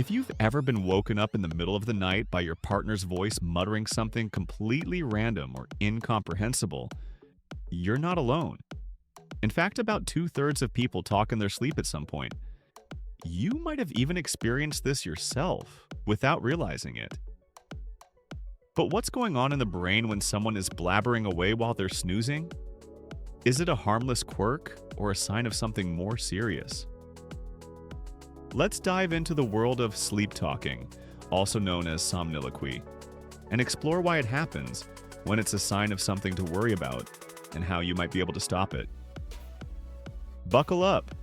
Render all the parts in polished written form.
If you've ever been woken up in the middle of the night by your partner's voice muttering something completely random or incomprehensible, you're not alone. In fact, about two-thirds of people talk in their sleep at some point. You might have even experienced this yourself without realizing it. But what's going on in the brain when someone is blabbering away while they're snoozing? Is it a harmless quirk or a sign of something more serious? Let's dive into the world of sleep talking, also known as somniloquy, and explore why it happens, when it's a sign of something to worry about, and how you might be able to stop it. Buckle up!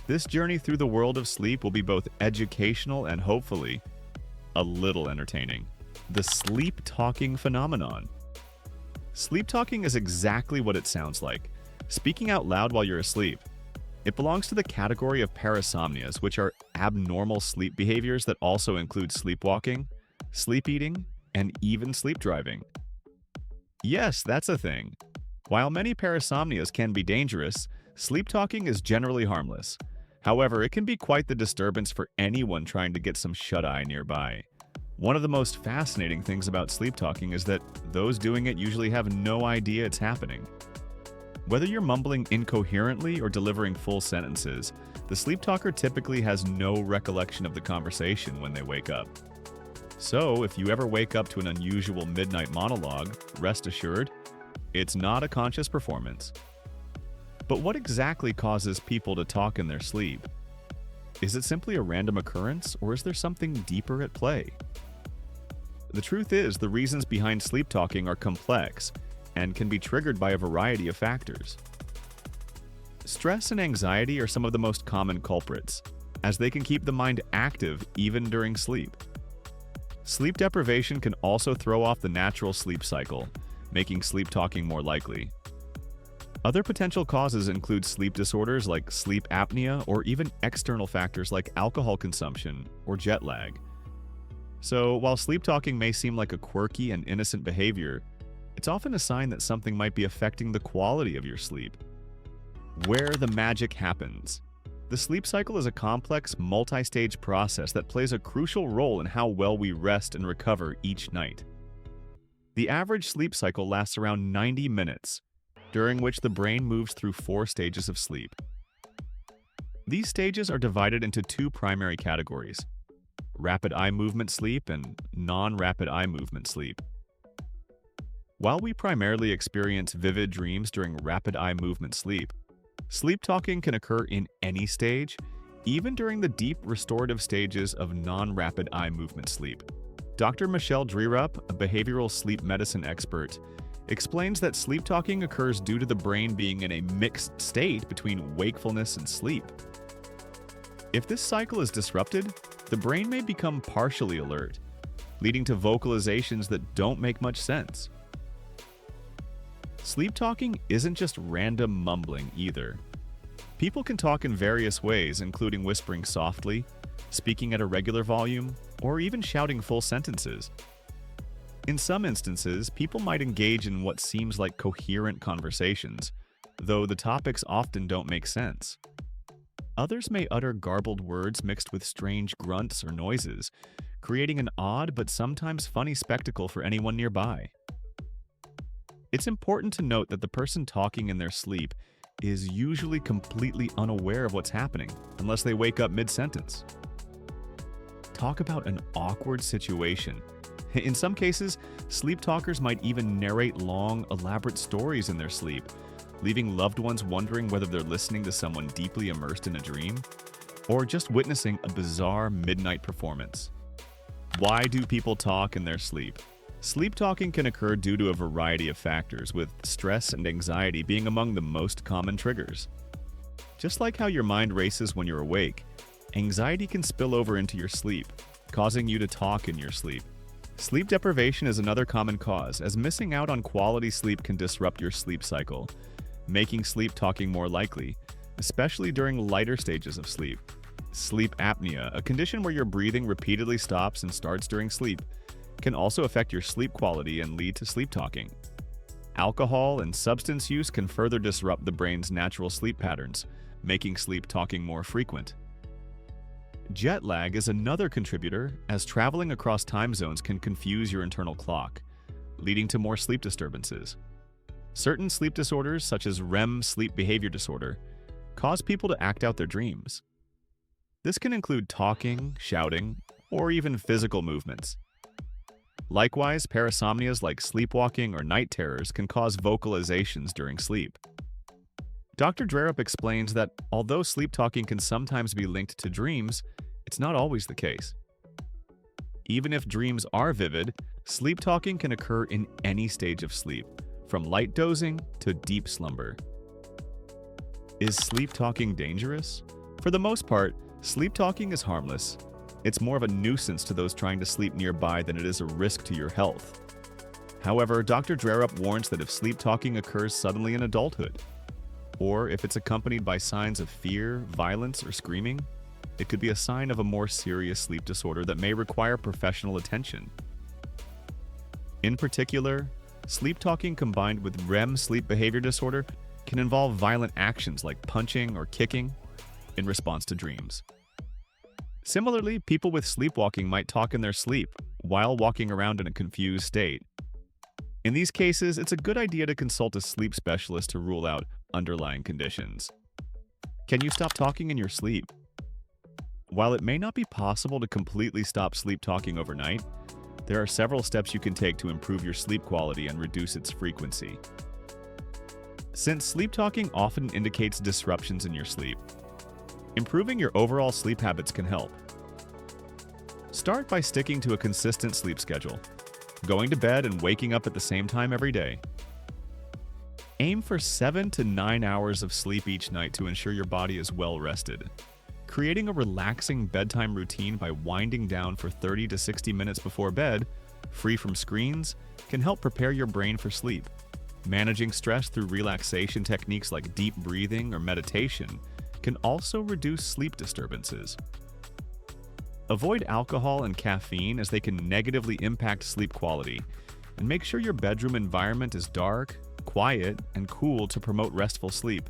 This journey through the world of sleep will be both educational and hopefully a little entertaining. The sleep talking phenomenon. Sleep talking is exactly what it sounds like, speaking out loud while you're asleep. It belongs to the category of parasomnias, which are abnormal sleep behaviors that also include sleepwalking, sleep eating, and even sleep driving. Yes, that's a thing. While many parasomnias can be dangerous, sleep talking is generally harmless. However, it can be quite the disturbance for anyone trying to get some shut-eye nearby. One of the most fascinating things about sleep talking is that those doing it usually have no idea it's happening. Whether you're mumbling incoherently or delivering full sentences, the sleep talker typically has no recollection of the conversation when they wake up. So, if you ever wake up to an unusual midnight monologue, rest assured, it's not a conscious performance. But what exactly causes people to talk in their sleep? Is it simply a random occurrence, or is there something deeper at play? The truth is, the reasons behind sleep talking are complex and can be triggered by a variety of factors. Stress and anxiety are some of the most common culprits, as they can keep the mind active even during sleep. Sleep deprivation can also throw off the natural sleep cycle, making sleep talking more likely. Other potential causes include sleep disorders like sleep apnea or even external factors like alcohol consumption or jet lag. So, while sleep talking may seem like a quirky and innocent behavior, it's often a sign that something might be affecting the quality of your sleep. Where the magic happens. The sleep cycle is a complex, multi-stage process that plays a crucial role in how well we rest and recover each night. The average sleep cycle lasts around 90 minutes, during which the brain moves through 4 stages of sleep. These stages are divided into 2 primary categories: rapid eye movement sleep and non-rapid eye movement sleep. While we primarily experience vivid dreams during rapid eye movement sleep, sleep talking can occur in any stage, even during the deep restorative stages of non-rapid eye movement sleep. Dr. Michelle Dreerup, a behavioral sleep medicine expert, explains that sleep talking occurs due to the brain being in a mixed state between wakefulness and sleep. If this cycle is disrupted, the brain may become partially alert, leading to vocalizations that don't make much sense. Sleep talking isn't just random mumbling either. People can talk in various ways, including whispering softly, speaking at a regular volume, or even shouting full sentences. In some instances, people might engage in what seems like coherent conversations, though the topics often don't make sense. Others may utter garbled words mixed with strange grunts or noises, creating an odd but sometimes funny spectacle for anyone nearby. It's important to note that the person talking in their sleep is usually completely unaware of what's happening, unless they wake up mid-sentence. Talk about an awkward situation. In some cases, sleep talkers might even narrate long, elaborate stories in their sleep, leaving loved ones wondering whether they're listening to someone deeply immersed in a dream, or just witnessing a bizarre midnight performance. Why do people talk in their sleep? Sleep talking can occur due to a variety of factors, with stress and anxiety being among the most common triggers. Just like how your mind races when you're awake, anxiety can spill over into your sleep, causing you to talk in your sleep. Sleep deprivation is another common cause, as missing out on quality sleep can disrupt your sleep cycle, making sleep talking more likely, especially during lighter stages of sleep. Sleep apnea, a condition where your breathing repeatedly stops and starts during sleep, can also affect your sleep quality and lead to sleep talking. Alcohol and substance use can further disrupt the brain's natural sleep patterns, making sleep talking more frequent. Jet lag is another contributor, as traveling across time zones can confuse your internal clock, leading to more sleep disturbances. Certain sleep disorders, such as REM sleep behavior disorder, cause people to act out their dreams. This can include talking, shouting, or even physical movements. Likewise, parasomnias like sleepwalking or night terrors can cause vocalizations during sleep. Dr. Drerup explains that although sleep talking can sometimes be linked to dreams, it's not always the case. Even if dreams are vivid, sleep talking can occur in any stage of sleep, from light dozing to deep slumber. Is sleep talking dangerous? For the most part, sleep talking is harmless. It's more of a nuisance to those trying to sleep nearby than it is a risk to your health. However, Dr. Drerup warns that if sleep talking occurs suddenly in adulthood, or if it's accompanied by signs of fear, violence, or screaming, it could be a sign of a more serious sleep disorder that may require professional attention. In particular, sleep talking combined with REM sleep behavior disorder can involve violent actions like punching or kicking in response to dreams. Similarly, people with sleepwalking might talk in their sleep while walking around in a confused state. In these cases, it's a good idea to consult a sleep specialist to rule out underlying conditions. Can you stop talking in your sleep? While it may not be possible to completely stop sleep talking overnight, there are several steps you can take to improve your sleep quality and reduce its frequency. Since sleep talking often indicates disruptions in your sleep, improving your overall sleep habits can help. Start by sticking to a consistent sleep schedule, going to bed and waking up at the same time every day. Aim for 7 to 9 hours of sleep each night to ensure your body is well rested. Creating a relaxing bedtime routine by winding down for 30 to 60 minutes before bed, free from screens, can help prepare your brain for sleep. Managing stress through relaxation techniques like deep breathing or meditation can also reduce sleep disturbances. Avoid alcohol and caffeine as they can negatively impact sleep quality, and make sure your bedroom environment is dark, quiet, and cool to promote restful sleep.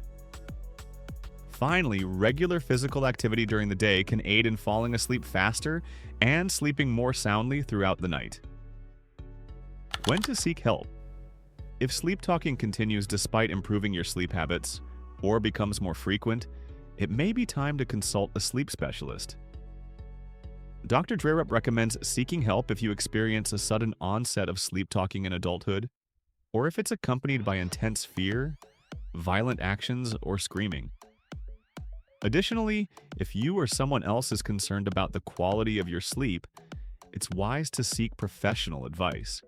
Finally, regular physical activity during the day can aid in falling asleep faster and sleeping more soundly throughout the night. When to seek help? If sleep talking continues despite improving your sleep habits or becomes more frequent, it may be time to consult a sleep specialist. Dr. Drerup recommends seeking help if you experience a sudden onset of sleep talking in adulthood, or if it's accompanied by intense fear, violent actions, or screaming. Additionally, if you or someone else is concerned about the quality of your sleep, it's wise to seek professional advice.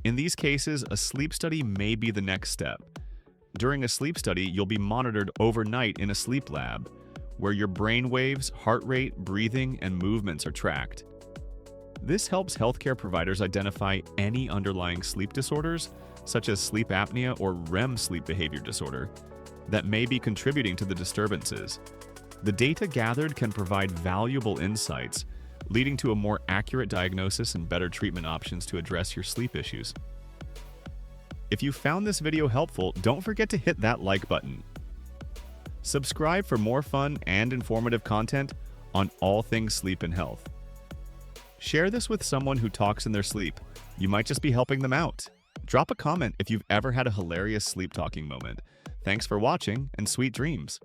In these cases, a sleep study may be the next step. During a sleep study, you'll be monitored overnight in a sleep lab, where your brain waves, heart rate, breathing, and movements are tracked. This helps healthcare providers identify any underlying sleep disorders, such as sleep apnea or REM sleep behavior disorder, that may be contributing to the disturbances. The data gathered can provide valuable insights, leading to a more accurate diagnosis and better treatment options to address your sleep issues. If you found this video helpful, don't forget to hit that like button. Subscribe for more fun and informative content on all things sleep and health. Share this with someone who talks in their sleep. You might just be helping them out. Drop a comment if you've ever had a hilarious sleep talking moment. Thanks for watching, and sweet dreams.